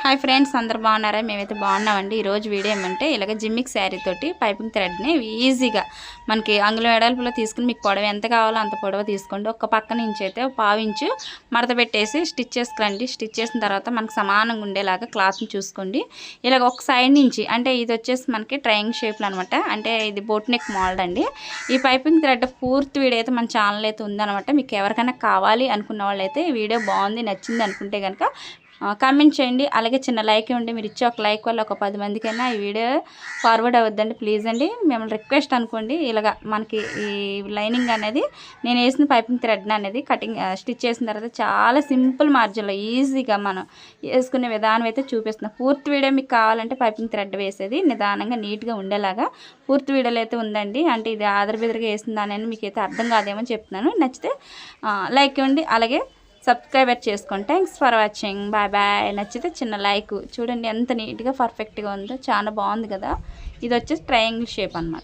Hi friends, అందరు బాగున్నారా? మేమైతే బాగున్నామండి. ఈరోజు వీడియో ఏమంటే ఇలాగ జిమ్మిక్ శారీ తోటి పైపింగ్ థ్రెడ్ని ఈజీగా మనకి అంగుళం వెడల్పులో తీసుకుని మీకు పొడవ ఎంత కావాలో అంత పొడవ తీసుకోండి. ఒక పక్క నుంచి అయితే పావించు మడత పెట్టేసి స్టిచ్ చేసుకురండి. స్టిచ్ చేసిన తర్వాత మనకు సమానంగా ఉండేలాగా క్లాత్ని చూసుకోండి. ఇలాగ ఒక సైడ్ నుంచి అంటే ఇది వచ్చేసి మనకి ట్రయాంగిల్ షేప్లో అనమాట. అంటే ఇది బోట్ నెక్ మోడల్ అండి. ఈ పైపింగ్ థ్రెడ్ పూర్తి వీడియో అయితే మన ఛానల్ అయితే ఉందన్నమాట. మీకు ఎవరికైనా కావాలి అనుకున్న వాళ్ళైతే ఈ వీడియో బాగుంది, నచ్చింది అనుకుంటే కనుక కామెంట్ చేయండి. అలాగే చిన్న లైక్ ఇవ్వండి. మీరు ఇచ్చే ఒక లైక్ వల్ల ఒక 10 మందికైనా ఈ వీడియో ఫార్వర్డ్ అవుద్దండి. ప్లీజ్ అండి, మిమ్మల్ని రిక్వెస్ట్ అనుకోండి. ఇలాగా మనకి ఈ లైనింగ్ అనేది నేను వేసిన పైపింగ్ థ్రెడ్ అనేది స్టిచ్ చేసిన తర్వాత చాలా సింపుల్ మార్జిన్లో ఈజీగా మనం వేసుకునే విధానం అయితే చూపిస్తున్నాను. పూర్తి వీడియో మీకు కావాలంటే పైపింగ్ థ్రెడ్ వేసేది నిదానంగా నీట్గా ఉండేలాగా పూర్తి వీడియోలో అయితే ఉందండి. అంటే ఇది ఆదరబెదరగా వేసిందానని మీకు అయితే అర్థం కాదేమో చెప్తున్నాను. నచ్చితే లైక్ ఇవ్వండి, అలాగే సబ్స్క్రైబర్ చేసుకోండి. Thanks for watching. Bye bye. నచ్చితే చిన్న లైక్ చూడండి, ఎంత నీట్గా పర్ఫెక్ట్గా ఉందో, చాలా బాగుంది కదా. ఇది వచ్చేసి ట్రయాంగిల్ షేప్ అన్నమాట.